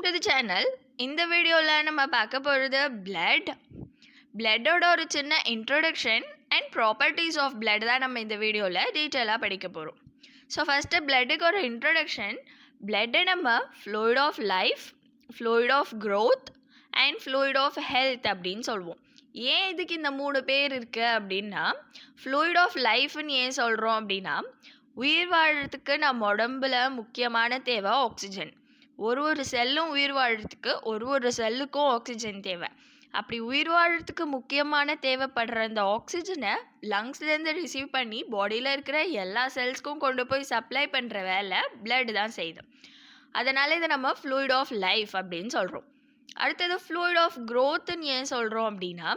To the channel. இந்த வீடியோவில் நம்ம பார்க்க போகிறது பிளட்டோட ஒரு சின்ன introduction and properties of blood தான் நம்ம இந்த வீடியோவில் டீட்டெயிலாக படிக்க போகிறோம். ஸோ ஃபஸ்ட்டு பிளட்டுக்கு ஒரு இன்ட்ரோடக்ஷன். பிளட்டை நம்ம fluid of life, fluid of growth and fluid of health அப்படின்னு சொல்லுவோம். ஏன் இதுக்கு இந்த 3 பேர் இருக்குது அப்படின்னா, ஃப்ளூயிட் ஆஃப் லைஃப்னு ஏன் சொல்கிறோம் அப்படின்னா, உயிர் வாழறதுக்கு நம்ம உடம்புல முக்கியமான தேவை ஆக்சிஜன். ஒரு செல்லும் உயிர் வாழறதுக்கு ஒரு செல்லுக்கும் ஆக்சிஜன் தேவை. அப்படி உயிர் வாழறதுக்கு முக்கியமான தேவைப்படுற அந்த ஆக்சிஜனை லங்ஸ்லேருந்து ரிசீவ் பண்ணி பாடியில் இருக்கிற எல்லா செல்ஸ்க்கும் கொண்டு போய் சப்ளை பண்ணுற வேலை பிளட் தான் செய்யுது. அதனால் இதை நம்ம ஃப்ளூயிட் ஆஃப் லைஃப் அப்படின்னு சொல்கிறோம். அடுத்தது ஃப்ளூயிட் ஆஃப் க்ரோத்துன்னு ஏன் சொல்கிறோம் அப்படின்னா,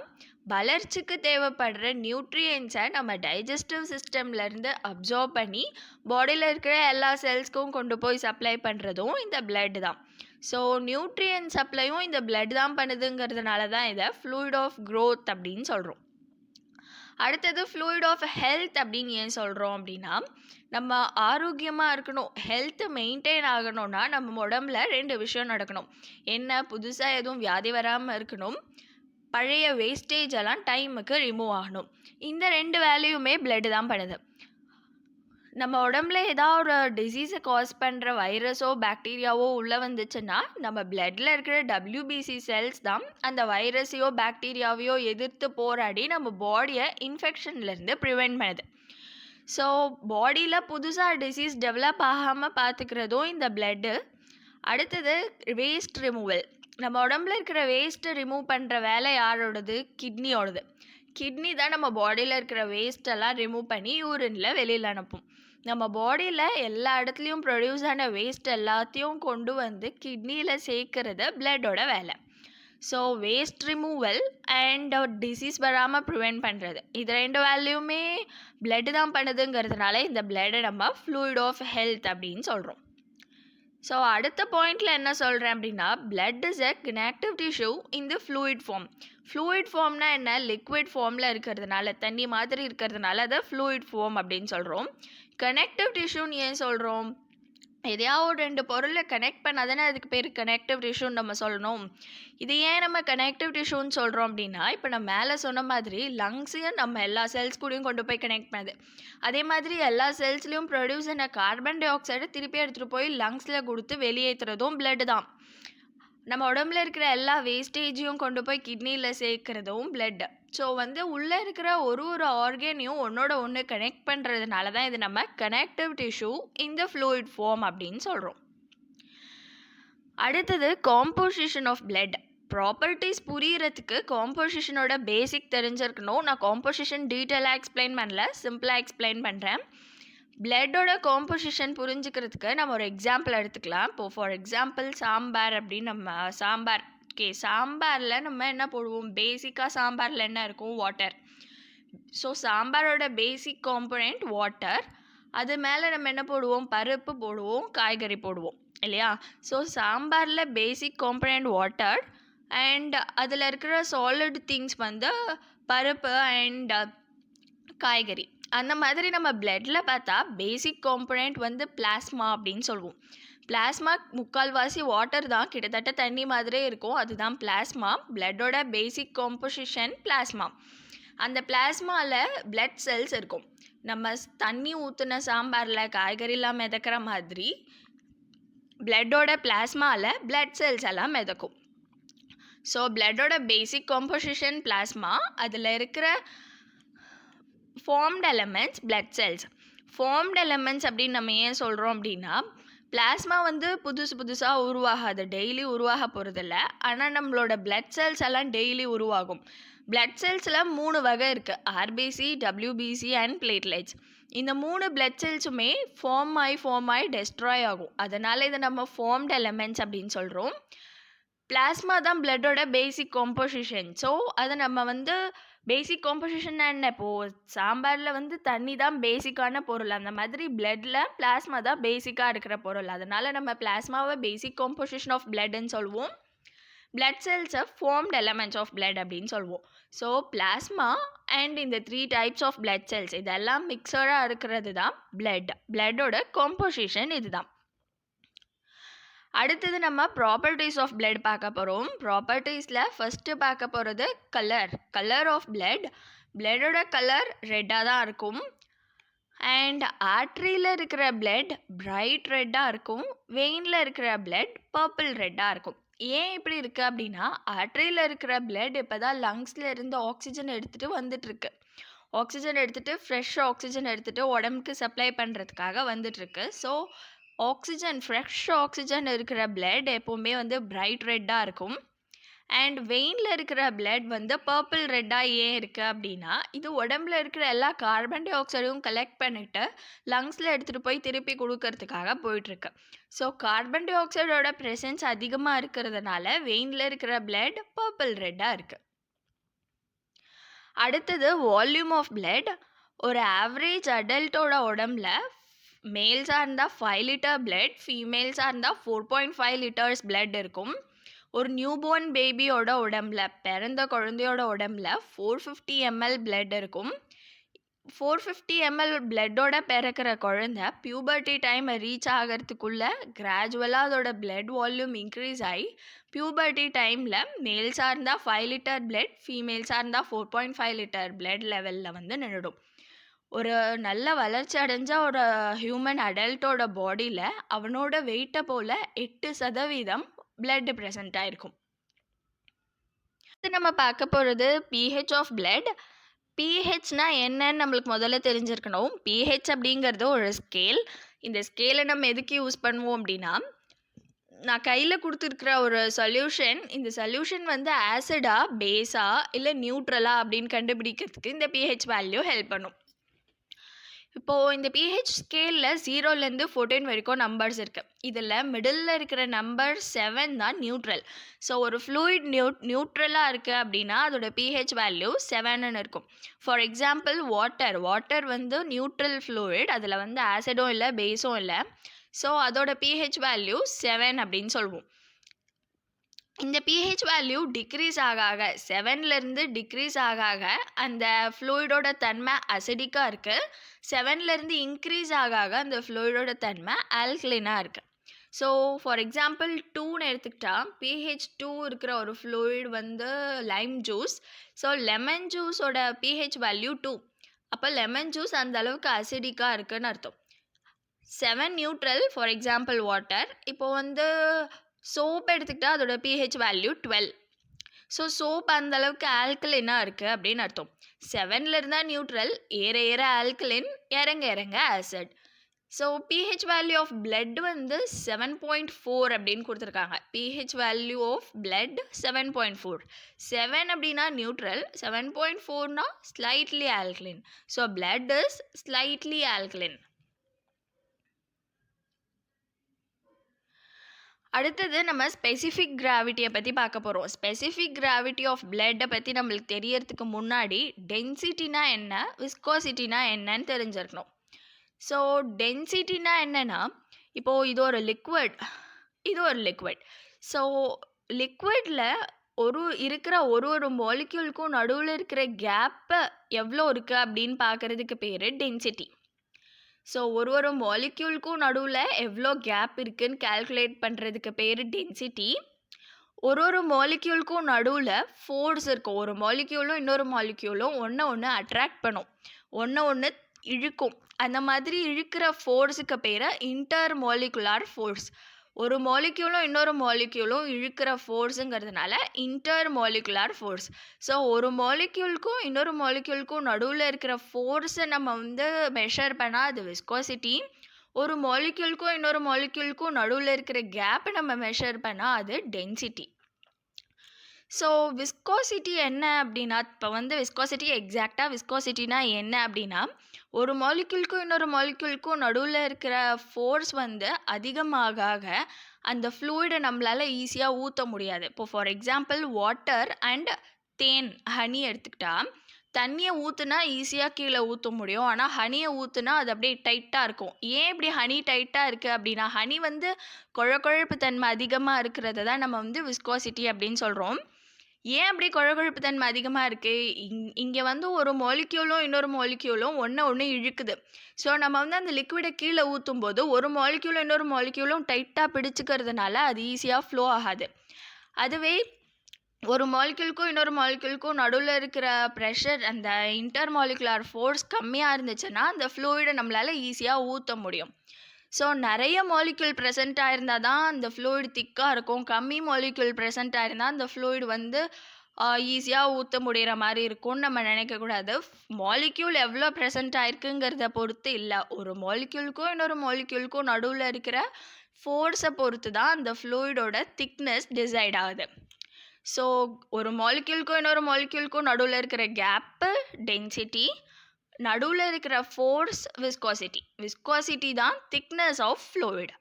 வளர்ச்சிக்கு தேவைப்படுற நியூட்ரியன்ஸை நம்ம டைஜஸ்டிவ் சிஸ்டம்லேருந்து அப்சார்ப் பண்ணி பாடியில் இருக்கிற எல்லா செல்ஸ்க்கும் கொண்டு போய் சப்ளை பண்ணுறதும் இந்த பிளட் தான். ஸோ நியூட்ரியன் சப்ளையும் இந்த பிளட் தான் பண்ணுதுங்கிறதுனால தான் இதை ஃப்ளூயிட் ஆஃப் க்ரோத் அப்படின்னு சொல்கிறோம். அடுத்தது ஃப்ளூயிட் ஆஃப் ஹெல்த் அப்படின்னு ஏன் சொல்கிறோம் அப்படின்னா, நம்ம ஆரோக்கியமாக இருக்கணும், ஹெல்த்து மெயின்டைன் ஆகணும்னா நம்ம உடம்புல 2 விஷயம் நடக்கணும். என்ன, புதுசாக எதுவும் வியாதி வராமல் இருக்கணும், பழைய வேஸ்டேஜ் எல்லாம் டைமுக்கு ரிமூவ் ஆகணும். இந்த 2 வேலையுமே பிளட் தான் பண்ணுது. நம்ம உடம்புல ஏதாவது ஒரு டிசீஸை காஸ் பண்ணுற வைரஸோ பாக்டீரியாவோ உள்ளே வந்துச்சுன்னா நம்ம பிளட்டில் இருக்கிற WBC செல்ஸ் தான் அந்த வைரஸையோ பாக்டீரியாவையோ எதிர்த்து போராடி நம்ம பாடியை இன்ஃபெக்ஷன்லேருந்து ப்ரிவெண்ட் பண்ணுது. ஸோ பாடியில் புதுசாக டிசீஸ் டெவலப் ஆகாமல் பார்த்துக்கிறதும் இந்த பிளட்டு. அடுத்தது வேஸ்ட் ரிமூவல். நம்ம உடம்புல இருக்கிற வேஸ்ட்டை ரிமூவ் பண்ணுற வேலை யாரோடது? கிட்னியோடது. கிட்னி தான் நம்ம பாடியில் இருக்கிற வேஸ்ட்டெல்லாம் ரிமூவ் பண்ணி யூரினில் வெளியில் அனுப்பும். நம்ம பாடியில் எல்லா இடத்துலையும் ப்ரொடியூஸ் ஆன வேஸ்ட் எல்லாத்தையும் கொண்டு வந்து கிட்னியில் சேர்க்கறது பிளட்டோட வேலை. So waste removal and disease வராமல் ப்ரிவெண்ட் பண்ணுறது, இது 2 வேலையுமே பிளட்டு தான் பண்ணுதுங்கிறதுனால இந்த பிளட்டை நம்ம ஃப்ளூயிட் ஆஃப் ஹெல்த் அப்படின்னு சொல்கிறோம். ஸோ அடுத்த பாயிண்டில் என்ன சொல்கிறேன் அப்படின்னா, blood is a connective tissue in the fluid form. Fluid ஃபார்ம்னா என்ன? லிக்விட் ஃபார்மில் இருக்கிறதுனால, தண்ணி மாதிரி இருக்கிறதுனால அதை ஃப்ளூயிட் ஃபார்ம் அப்படின்னு சொல்கிறோம். கனெக்டிவ் டிஷ்யூன்னு ஏன் சொல்கிறோம்? எதையாவது 2 பொருளை கனெக்ட் பண்ணால் தானே அதுக்கு பேர் கனெக்டிவ் டிஷ்யூன்னு நம்ம சொல்லணும். இது ஏன் நம்ம கனெக்டிவ் டிஷ்யூன்னு சொல்கிறோம் அப்படின்னா, இப்போ நம்ம மேலே சொன்ன மாதிரி லங்ஸையும் நம்ம எல்லா செல்ஸ் கூடயும் கொண்டு போய் கனெக்ட் பண்ணுது. அதே மாதிரி எல்லா செல்ஸ்லேயும் ப்ரொடியூஸ் ஆன கார்பன் டை ஆக்சைடை திருப்பி எடுத்துகிட்டு போய் லங்ஸில் கொடுத்து வெளியேற்றுறதும் பிளட் தான். நம்ம உடம்புல இருக்கிற எல்லா வேஸ்டேஜையும் கொண்டு போய் கிட்னியில் சேர்க்குறதும் பிளட். ஸோ உள்ளே இருக்கிற ஒரு ஆர்கனையும் ஒன்று கனெக்ட் பண்ணுறதுனால தான் இது நம்ம கனெக்டிவ் டிஷ்யூ இந்த ஃப்ளூயிட் ஃபார்ம் அப்படின்னு சொல்கிறோம். அடுத்தது காம்போசிஷன் ஆஃப் பிளட். ப்ராப்பர்ட்டிஸ் புரியறதுக்கு காம்போசிஷனோட பேசிக் தெரிஞ்சிருக்கணும். நான் காம்போசிஷன் டீட்டெயிலாக எக்ஸ்பிளைன் பண்ணல, சிம்பிளாக எக்ஸ்பிளைன் பண்ணுறேன். பிளட்டோட காம்போசிஷன் புரிஞ்சுக்கிறதுக்கு நம்ம ஒரு எக்ஸாம்பிள் எடுத்துக்கலாம். இப்போது ஃபார் எக்ஸாம்பிள் சாம்பார் அப்படின்னு சாம்பாரில் நம்ம என்ன போடுவோம்? பேசிக்காக சாம்பாரில் என்ன இருக்கும்? வாட்டர். ஸோ சாம்பாரோட பேசிக் காம்போனன்ட் வாட்டர். அது மேலே நம்ம என்ன போடுவோம்? பருப்பு போடுவோம், காய்கறி போடுவோம் இல்லையா? ஸோ சாம்பாரில் பேசிக் காம்போனன்ட் வாட்டர் அண்ட் அதில் இருக்கிற சாலிட் திங்ஸ் பருப்பு அண்ட் காய்கறி. அந்த மாதிரி நம்ம பிளட்டில் பார்த்தா பேசிக் காம்போனன்ட் பிளாஸ்மா அப்படின்னு சொல்லுவோம். பிளாஸ்மா முக்கால்வாசி வாட்டர் தான், கிட்டத்தட்ட தண்ணி மாதிரியே இருக்கும், அதுதான் பிளாஸ்மா. பிளட்டோட basic composition plasma. அந்த பிளாஸ்மாவில் பிளட் செல்ஸ் இருக்கும். நம்ம தண்ணி ஊற்றின சாம்பாரில் காய்கறிலாம் மிதக்கிற மாதிரி பிளட்டோட பிளாஸ்மாவில் பிளட் செல்ஸ் எல்லாம் மிதக்கும். ஸோ பிளட்டோட பேசிக் காம்போசிஷன் பிளாஸ்மா. அதில் இருக்கிற formed elements blood cells. Formed elements அப்படின்னு நம்ம ஏன் சொல்கிறோம் அப்படின்னா, பிளாஸ்மா புதுசாக உருவாகாது, டெய்லி உருவாக போகிறதில்ல. ஆனால் நம்மளோட பிளட் செல்ஸ் எல்லாம் டெய்லி உருவாகும். பிளட் செல்ஸில் 3 வகை இருக்குது: RBC, WBC அண்ட் பிளேட்லெட்ஸ். இந்த 3 பிளட் செல்ஸுமே ஃபார்ம் ஆகி டெஸ்ட்ராய் ஆகும். அதனால் இதை நம்ம ஃபார்ம்ட் எலமெண்ட்ஸ் அப்படின்னு சொல்கிறோம். பிளாஸ்மா தான் பிளட்டோட பேசிக் காம்போசிஷன். ஸோ அதை நம்ம பேசிக் காம்போசிஷன் என்ன? இப்போது சாம்பாரில் தண்ணி தான் பேசிக்கான பொருள், அந்த மாதிரி பிளட்டில் பிளாஸ்மா தான் பேசிக்காக இருக்கிற பொருள். அதனால் நம்ம பிளாஸ்மாவை பேசிக் காம்போசிஷன் ஆஃப் பிளட்ன்னு சொல்லுவோம். பிளட் செல்ஸை ஃபார்ம்ட் எலமெண்ட்ஸ் ஆஃப் பிளட் அப்படின்னு சொல்லுவோம். ஸோ பிளாஸ்மா அண்ட் இந்த 3 டைப்ஸ் ஆஃப் பிளட் செல்ஸ் இதெல்லாம் மிக்சடாக இருக்கிறது தான் பிளட்டோட காம்போசிஷன் இதுதான். அடுத்தது நம்ம ப்ராப்பர்ட்டிஸ் ஆஃப் பிளட் பார்க்க போகிறோம். ப்ராப்பர்ட்டிஸில் ஃபஸ்ட்டு பார்க்க போகிறது கலர் ஆஃப் பிளட். பிளட்டோட கலர் ரெட்டாக தான் இருக்கும். அண்ட் ஆர்ட்ரியில் இருக்கிற பிளட் பிரைட் ரெட்டாக இருக்கும். வெயினில் இருக்கிற பிளட் பர்பிள் ரெட்டாக இருக்கும். ஏன் இப்படி இருக்குது அப்படின்னா, ஆர்ட்ரியில் இருக்கிற பிளட் இப்போ தான் லங்ஸில் இருந்து ஆக்சிஜன் எடுத்துகிட்டு வந்துட்டுருக்கு. ஆக்சிஜன் எடுத்துகிட்டு ஃப்ரெஷ் ஆக்சிஜன் எடுத்துகிட்டு உடம்புக்கு சப்ளை பண்ணுறதுக்காக வந்துட்டுருக்கு. ஸோ ஃப்ரெஷ் ஆக்சிஜன் இருக்கிற பிளட் எப்போவுமே வந்து பிரைட் ரெட்டாக இருக்கும். அண்ட் வெயினில் இருக்கிற பிளட் வந்து பர்பிள் ரெட்டாக ஏன் இருக்குது அப்படின்னா, இது உடம்புல இருக்கிற எல்லா கார்பன் டை ஆக்சைடும் கலெக்ட் பண்ணிவிட்டு லங்ஸில் எடுத்துகிட்டு போய் திருப்பி கொடுக்கறதுக்காக போயிட்டுருக்கு. ஸோ கார்பன் டை ஆக்சைடோட ப்ரெசன்ஸ் அதிகமாக இருக்கிறதுனால வெயினில் இருக்கிற பிளட் பர்பிள் ரெட்டாக இருக்குது. அடுத்தது வால்யூம் ஆஃப் பிளட். ஒரு ஆவரேஜ் அடல்ட்டோட உடம்புல மேல்ஸாக இருந்தால் 5 லிட்டர் பிளட், ஃபீமேல்ஸாக இருந்தால் 4.5 லிட்டர்ஸ் பிளட் இருக்கும். ஒரு நியூபோர்ன் பேபியோட உடம்புல, பிறந்த குழந்தையோட உடம்புல 450 ml பிளட் இருக்கும். 450 ml பிளட்டோட பிறக்கிற குழந்தை பியூபர்ட்டி டைம் ரீச் ஆகிறதுக்குள்ளே கிராஜுவலாக அதோட பிளட் வால்யூம் இன்க்ரீஸ் ஆகி பியூபர்ட்டி டைமில் மேல்ஸாக இருந்தால் 5 லிட்டர் பிளட், ஃபீமேல்ஸாக இருந்தால் 4.5 லிட்டர் பிளட் லெவலில் வந்து நின்றுடும். ஒரு நல்ல வளர்ச்சி அடைஞ்ச ஒரு ஹியூமன் அடல்ட்டோட பாடியில் அவனோட வெயிட்டை போல் 8% பிளட் ப்ரெசண்ட் ஆகிருக்கும். நம்ம பார்க்க போகிறது pH ஆஃப் பிளட். pHனா என்னன்னு நம்மளுக்கு முதல்ல தெரிஞ்சிருக்கணும். pH அப்படிங்கிறது ஒரு ஸ்கேல். இந்த ஸ்கேலை நம்ம எதுக்கு யூஸ் பண்ணுவோம் அப்படின்னா, நான் கையில் கொடுத்துருக்குற ஒரு சொல்யூஷன், இந்த சொல்யூஷன் வந்து ஆசிடா, பேஸா இல்லை நியூட்ரலா அப்படின்னு கண்டுபிடிக்கிறதுக்கு இந்த pH வேல்யூ ஹெல்ப் பண்ணும். இப்போது இந்த pH ஸ்கேலில் 0லேருந்து 14 வரைக்கும் நம்பர்ஸ் இருக்குது. இதில் மிடில் இருக்கிற நம்பர் 7 தான் நியூட்ரல். ஸோ ஒரு ஃப்ளூயிட் நியூட்ரலாக இருக்குது அப்படின்னா அதோட pH வேல்யூ 7ன்னு இருக்கும். ஃபார் எக்ஸாம்பிள் வாட்டர் வந்து நியூட்ரல் ஃப்ளூயிட். அதில் வந்து ஆசிடும் இல்லை, பேஸும் இல்லை. ஸோ அதோட pH வேல்யூ 7 அப்படின்னு சொல்லுவோம். இந்த pH வேல்யூ டிக்ரீஸ் ஆக 7லேருந்து டிக்ரீஸ் ஆக அந்த ஃப்ளூயிடோட தன்மை அசிடிக்காக இருக்குது. 7லேருந்து இன்க்ரீஸ் ஆக அந்த ஃப்ளூயிடோட தன்மை ஆல்கலைனாக இருக்குது. ஸோ ஃபார் எக்ஸாம்பிள் 2ன்னு எடுத்துக்கிட்டா, pH 2 இருக்கிற ஒரு ஃப்ளூயிட் வந்து லைம் ஜூஸ். ஸோ லெமன் ஜூஸோட pH வேல்யூ 2. அப்போ லெமன் ஜூஸ் அந்த அளவுக்கு அசிடிக்காக இருக்குதுன்னு அர்த்தம். 7 நியூட்ரல், ஃபார் எக்ஸாம்பிள் வாட்டர். இப்போ வந்து சோப் எடுத்துக்கிட்டால் அதோட pH வேல்யூ 12. ஸோ சோப் அந்த அளவுக்கு ஆல்கலைனாக இருக்குது அப்படின்னு அர்த்தம். 7ல் இருந்தால் நியூட்ரல், ஏற ஆல்கலைன், இறங்க acid. So pH value of blood வந்து 7.4 அப்படின்னு கொடுத்துருக்காங்க. pH value of blood 7.4. 7 அப்படின்னா நியூட்ரல், 7.4னா slightly alkaline. So blood is slightly alkaline. அடுத்தது நம்ம ஸ்பெசிஃபிக் கிராவிட்டியை பற்றி பார்க்க போகிறோம். ஸ்பெசிஃபிக் கிராவிட்டி ஆஃப் பிளட்டை பற்றி நம்மளுக்கு தெரியறதுக்கு முன்னாடி டென்சிட்டினா என்ன, விஸ்கோசிட்டினா என்னன்னு தெரிஞ்சிருக்கணும். ஸோ டென்சிட்டினா என்னென்னா, இப்போது இது ஒரு லிக்விட். ஸோ லிக்விடில் இருக்கிற ஒரு மாலிக்யூலுக்கும் நடுவில் இருக்கிற கேப்பு எவ்வளோ இருக்குது அப்படின்னு பார்க்குறதுக்கு பேர் டென்சிட்டி. ஸோ ஒரு மாலிக்யூலுக்கும் நடுவில் எவ்வளோ கேப் இருக்குதுன்னு கால்குலேட் பண்ணுறதுக்கு பேர் டென்சிட்டி. ஒரு மாலிக்யூலுக்கும் நடுவில் ஃபோர்ஸ் இருக்கும். ஒரு மாலிக்யூலும் இன்னொரு மாலிக்யூலும் ஒன்று அட்ராக்ட் பண்ணும், ஒன்று இழுக்கும். அந்த மாதிரி இழுக்கிற ஃபோர்ஸுக்கு பேர் இன்டர் மாலிகுலார் ஃபோர்ஸ். ஒரு மாலிக்யூலும் இன்னொரு மாலிக்யூலும் இழுக்கிற ஃபோர்ஸுங்கிறதுனால இன்டர் மாலிகுலார் ஃபோர்ஸ். ஸோ ஒரு மாலிக்யூலுக்கும் இன்னொரு மாலிக்யூலுக்கும் நடுவில் இருக்கிற ஃபோர்ஸை நம்ம வந்து மெஷர் பண்ணால் அது விஸ்கோசிட்டி. ஒரு மாலிக்யூலுக்கும் இன்னொரு மாலிக்யூலுக்கும் நடுவில் இருக்கிற கேப்பை நம்ம மெஷர் பண்ணால் அது டென்சிட்டி. ஸோ விஸ்கோசிட்டி என்ன அப்படின்னா, இப்போ வந்து எக்ஸாக்டாக விஸ்கோசிட்டினா என்ன அப்படின்னா, ஒரு மாலிக்யூலுக்கும் இன்னொரு மாலிக்யூலுக்கும் நடுவில் இருக்கிற ஃபோர்ஸ் வந்து அதிகமாக அந்த ஃப்ளூயிடை நம்மளால் ஈஸியாக ஊற்ற முடியாது. இப்போ for example water and than, honey எடுத்துக்கிட்டா, தண்ணியை ஊற்றுனா ஈஸியாக கீழே ஊற்ற முடியும். ஆனால் ஹனியை ஊற்றுனா அது அப்படியே டைட்டாக இருக்கும். ஏன் இப்படி ஹனி டைட்டாக இருக்குது அப்படின்னா, ஹனி வந்து குழப்பு தன்மை அதிகமாக இருக்கிறத தான் நம்ம வந்து விஸ்கோசிட்டி அப்படின்னு சொல்கிறோம். ஏன் அப்படி கொழகொழப்பு தன்மை அதிகமா இருக்கு? இங்க வந்து ஒரு மாலிக்யூலும், இன்னொரு மாலிக்யூலும் ஒண்ண இழுக்குது. ஸோ நம்ம வந்து அந்த லிக்விட கீழ ஊத்தும்போது, ஒரு மாலிக்யூலும், இன்னொரு மாலிக்யூலும் டைட்டா பிடிச்சுக்கிறதுனால, அது ஈஸியா ஃப்ளோ ஆகாது. அதுவே ஒரு மாலிக்யூலுக்கும், இன்னொரு மாலிக்யூலுக்கும் நடுவுல இருக்கிற பிரஷர், அந்த இன்டர் மாலிகுலர் ஃபோர்ஸ் கம்மியா இருந்துச்சுன்னா, அந்த ஃப்ளூயிட நம்மளால ஈஸியா ஊத்த முடியும். ஸோ நெறைய மாலிக்யூல் ப்ரெசென்ட் ஆயிருந்தா தான் அந்த ஃப்ளூயிட் திக்கா இருக்கும். கம்மி மாலிக்யூல் ப்ரெசென்ட் ஆயிருந்தா அந்த ஃப்ளூயிட் வந்து ஈஸியா ஊத்த முடியிற மாரி இருக்கும்னு நம்ம நினைக்கக்கூடாது. மாலிக்யூல் எவ்வளோ ப்ரெசென்ட் ஆயிருக்குங்கிறத பொறுத்து இல்ல. ஒரு மாலிக்யூலுக்கும், இன்னொரு மாலிக்யூலுக்கும் நடுவுல இருக்கிற ஃபோர்ஸ பொறுத்து தான் அந்த ஃப்ளூயிடோட திக்னஸ் டிசைட் ஆகுது. ஸோ ஒரு மாலிக்யூலுக்கும், இன்னொரு மாலிக்யூலுக்கும் நடுவுல இருக்கிற கேப்பு டென்சிட்டி. நடுவுல இருக்கிற ஃபோர்ஸ் விஸ்காசிட்டி. விஸ்காசிட்டி தான் thickness of fluid.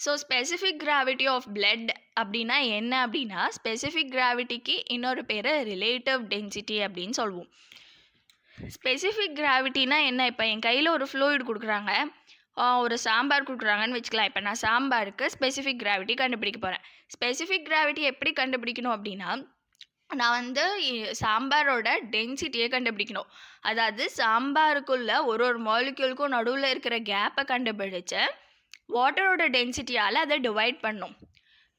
So specific gravity of blood அப்படின்னா என்ன அப்படின்னா, ஸ்பெசிஃபிக் கிராவிட்டிக்கு இன்னொரு பேர் ரிலேட்டிவ் டென்சிட்டி அப்படின்னு சொல்லுவோம். ஸ்பெசிஃபிக் கிராவிட்டினா என்ன? இப்போ என் கையில் ஒரு ஃப்ளூயிட் கொடுக்குறாங்க, ஒரு சாம்பார் கொடுக்குறாங்கன்னு வச்சுக்கலாம். இப்போ நான் சாம்பாருக்கு ஸ்பெசிஃபிக் கிராவிட்டி கண்டுபிடிக்க போகிறேன். ஸ்பெசிஃபிக் கிராவிட்டி எப்படி கண்டுபிடிக்கணும் அப்படின்னா, நான் வந்து சாம்பாரோட டென்சிட்டியை கண்டுபிடிக்கணும். அதாவது சாம்பாருக்குள்ள ஒரு மாலிக்யூலுக்கும் நடுவில் இருக்கிற கேப்பை கண்டுபிடிச்சு வாட்டரோட டென்சிட்டியால் அதை டிவைட் பண்ணும்.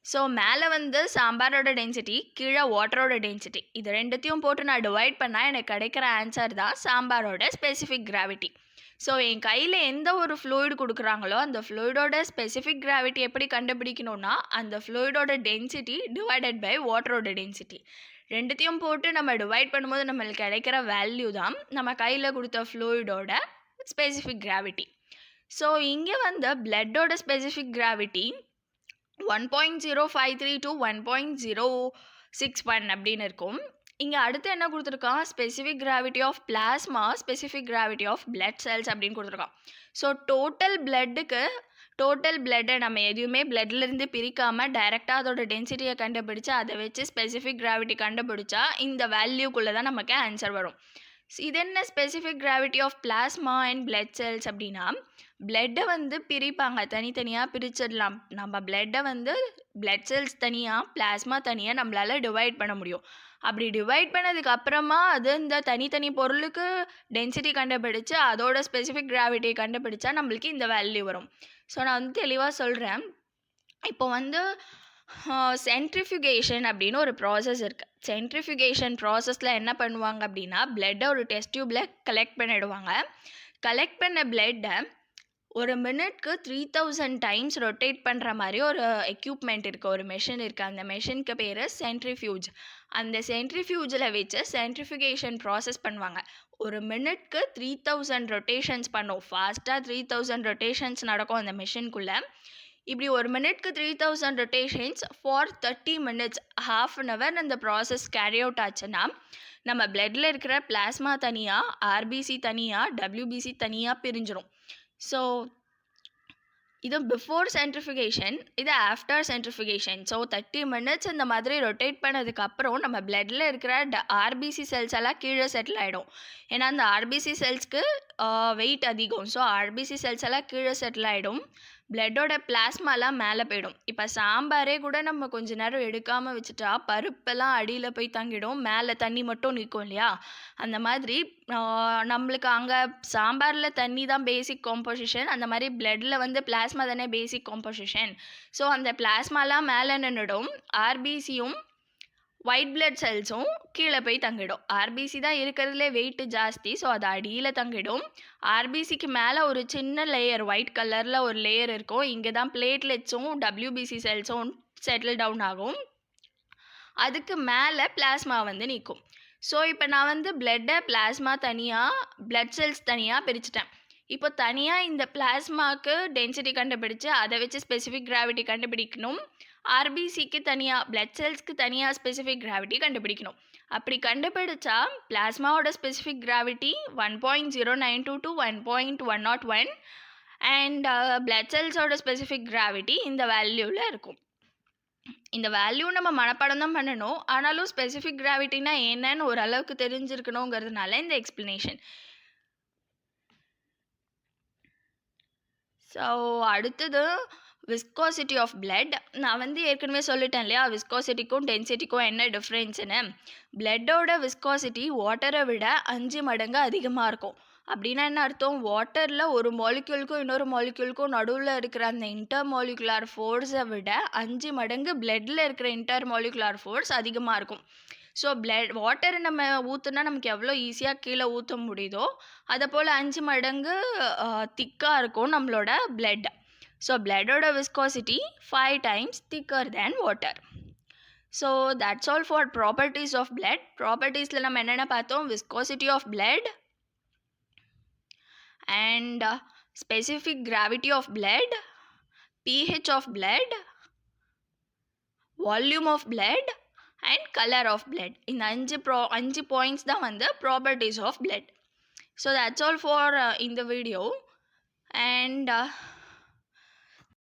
ஸோ மேலே வந்து சாம்பாரோட டென்சிட்டி, கீழே வாட்டரோட டென்சிட்டி, இது ரெண்டுத்தையும் போட்டு நான் டிவைட் பண்ணால் எனக்கு கிடைக்கிற ஆன்சர் தான் சாம்பாரோட ஸ்பெசிஃபிக் கிராவிட்டி. ஸோ என் கையில் எந்த ஒரு ஃப்ளூயிட் கொடுக்குறாங்களோ அந்த ஃப்ளூயிடோட ஸ்பெசிஃபிக் கிராவிட்டி எப்படி கண்டுபிடிக்கணும்னா, அந்த ஃப்ளூயிடோட டென்சிட்டி டிவைடட் பை வாட்டரோட டென்சிட்டி, ரெண்டுத்தையும் போட்டு நம்ம டிவைட் பண்ணும்போது நம்மளுக்கு கிடைக்கிற வேல்யூ தான் நம்ம கையில் கொடுத்த ஃப்ளூயிடோட ஸ்பெசிஃபிக் கிராவிட்டி. ஸோ இங்கே வந்து பிளட்டோட ஸ்பெசிஃபிக் கிராவிட்டி 1.053 to 1.061 அப்படின்னு இருக்கும். இங்கே அடுத்து என்ன கொடுத்துருக்கான்? Specific gravity of plasma, specific gravity of blood cells அப்படின்னு கொடுத்துருக்கான். ஸோ டோட்டல் பிளட்டை நம்ம எதுவுமே பிளட்லேருந்து பிரிக்காமல் டைரெக்டாக அதோட டென்சிட்டியை கண்டுபிடிச்சு அதை வச்சு ஸ்பெசிஃபிக் கிராவிட்டி கண்டுபிடிச்சா இந்த வேல்யூக்குள்ளே தான் நமக்கு ஆன்சர் வரும். இது என்ன specific gravity of plasma and blood cells அப்படின்னா, பிளட்டை வந்து பிரிப்பாங்க, தனித்தனியாக பிரிச்சிடலாம். நம்ம பிளட்டை வந்து பிளட் செல்ஸ் தனியாக, பிளாஸ்மா தனியாக நம்மளால் டிவைட் பண்ண முடியும். அப்படி டிவைட் பண்ணதுக்கு அப்புறமா அது இந்த தனித்தனி பொருளுக்கு டென்சிட்டி கண்டுபிடிச்சு அதோட ஸ்பெசிஃபிக் கிராவிட்டியை கண்டுபிடிச்சா நம்மளுக்கு இந்த வேல்யூ வரும். ஸோ நான் வந்து தெளிவாக சொல்கிறேன். இப்போ வந்து சென்ட்ரிஃபியூகேஷன் அப்படின்னு ஒரு ப்ராசஸ் இருக்குது. சென்ட்ரிஃபியூகேஷன் ப்ராசஸில் என்ன பண்ணுவாங்க அப்படின்னா, பிளட்டை ஒரு டெஸ்ட் டியூப்பில் கலெக்ட் பண்ணிடுவாங்க. கலெக்ட் பண்ண பிளட்டை ஒரு மினிட்க்கு 3000 டைம்ஸ் ரொட்டேட் பண்ணுற மாதிரி ஒரு எக்யூப்மெண்ட் இருக்குது, ஒரு மெஷின் இருக்குது. அந்த மெஷினுக்கு பேர் சென்ட்ரிஃபியூஜ். அந்த சென்ட்ரிஃபியூஜில் வச்சு சென்ட்ரிஃபிகேஷன் ப்ராசஸ் பண்ணுவாங்க. ஒரு மினிட்க்கு 3000 ரொட்டேஷன்ஸ் பண்ணும். ஃபாஸ்ட்டாக 3000 ரொட்டேஷன்ஸ் நடக்கும் அந்த மெஷின்குள்ளே. இப்படி ஒரு மினிட்க்கு 3000 rotations for 30 minutes, ½ an hour அந்த ப்ராசஸ் கேரி அவுட் ஆச்சுன்னா நம்ம பிளட்டில் இருக்கிற பிளாஸ்மா தனியாக, ஆர்பிசி தனியாக, டபிள்யூபிசி தனியாக பிரிஞ்சிடும். ஸோ இது பிஃபோர் சென்ட்ரிஃபிகேஷன், இது ஆஃப்டர் சென்ட்ரிஃபிகேஷன். ஸோ 30 மினிட்ஸ் இந்த மாதிரி ரொட்டேட் பண்ணதுக்கப்புறம் நம்ம பிளட்டில் இருக்கிற ஆர்பிசி செல்ஸ் எல்லாம் கீழே செட்டில் ஆகிடும். ஏன்னா அந்த ஆர்பிசி செல்ஸ்க்கு வெயிட் அதிகம். ஸோ ஆர்பிசி செல்ஸ் எல்லாம் கீழே செட்டில் ஆகிடும். பிளட்டோட பிளாஸ்மாலாம் மேலே போயிடும். இப்போ சாம்பாரே கூட நம்ம கொஞ்ச நேரம் எடுக்காமல் வச்சுட்டா பருப்பெல்லாம் அடியில் போய் தங்கிடும், மேலே தண்ணி மட்டும் நிற்கும் இல்லையா? அந்த மாதிரி நம்மளுக்கு அங்கே சாம்பாரில் தண்ணி தான் பேசிக் காம்போசிஷன், அந்த மாதிரி பிளட்டில் வந்து பிளாஸ்மா தானே பேசிக் காம்போசிஷன். ஸோ அந்த பிளாஸ்மாலாம் மேலே நின்றுடும், ஆர்பிசியும் ஒயிட் பிளட் செல்ஸும் கீழே போய் தங்கிடும். ஆர்பிசி தான் இருக்கிறதுலே வெயிட் ஜாஸ்தி, ஸோ அது அடியில் தங்கிடும். ஆர்பிசிக்கு மேலே ஒரு சின்ன லேயர், ஒயிட் கலரில் ஒரு லேயர் இருக்கும். இங்கே தான் பிளேட்லெட்ஸும் டபிள்யூபிசி செல்ஸும் செட்டில் டவுன் ஆகும். அதுக்கு மேலே பிளாஸ்மா வந்து நிற்கும். ஸோ இப்போ நான் வந்து பிளட்டை பிளாஸ்மா தனியாக, பிளட் செல்ஸ் தனியாக பிரிச்சுட்டேன். இப்போ தனியாக இந்த பிளாஸ்மாவுக்கு டென்சிட்டி கண்டுபிடிச்சு அதை வச்சு ஸ்பெசிஃபிக் கிராவிட்டி கண்டுபிடிக்கணும். ஆர்பிசிக்கு தனியாக, பிளட் செல்ஸ்க்கு தனியாக ஸ்பெசிஃபிக் கிராவிட்டி கண்டுபிடிக்கணும். அப்படி கண்டுபிடிச்சா பிளாஸ்மாவோட specific gravity 1.092 to 1.101 and blood செல்ஸோட ஸ்பெசிஃபிக் கிராவிட்டி இந்த வேல்யூவில் இருக்கும். இந்த வேல்யூ நம்ம மனப்பாடம் தான் பண்ணணும், ஆனாலும் ஸ்பெசிஃபிக் கிராவிட்டினா என்னன்னு ஓரளவுக்கு தெரிஞ்சிருக்கணுங்கிறதுனால இந்த எக்ஸ்பிளனேஷன். ஸோ அடுத்தது விஸ்காசிட்டி ஆஃப் blood. நான் வந்து ஏற்கனவே சொல்லிட்டேன் இல்லையா, விஸ்காசிட்டிக்கும் டென்சிட்டிக்கும் என்ன டிஃப்ரென்ஸ்னு. பிளட்டோட விஸ்காசிட்டி வாட்டரை விட 5 மடங்கு அதிகமாக இருக்கும். அப்படின்னா என்ன அர்த்தம்? வாட்டரில் ஒரு மாலிக்யூலுக்கும் இன்னொரு மாலிக்யூலுக்கும் நடுவில் இருக்கிற அந்த இன்டர் மாலிகுலார் ஃபோர்ஸை விட 5 மடங்கு பிளட்டில் இருக்கிற இன்டர் மாலிகுலார் ஃபோர்ஸ் அதிகமாக இருக்கும். ஸோ வாட்டரை நம்ம ஊற்றுனா நமக்கு எவ்வளோ ஈஸியாக கீழே ஊற்ற முடியுதோ அதை போல் 5 மடங்கு திக்காக இருக்கும் நம்மளோட blood. ஸோ பிளட்டோட viscosity 5 times thicker than water. So that's all for properties of blood. ப்ராப்பர்ட்டிஸில் நம்ம என்னென்ன பார்த்தோம்? Viscosity of blood and specific gravity of blood, pH of blood, volume of blood and color of blood. இந்த 5 points தான் வந்து properties of blood. So that's all for in the video and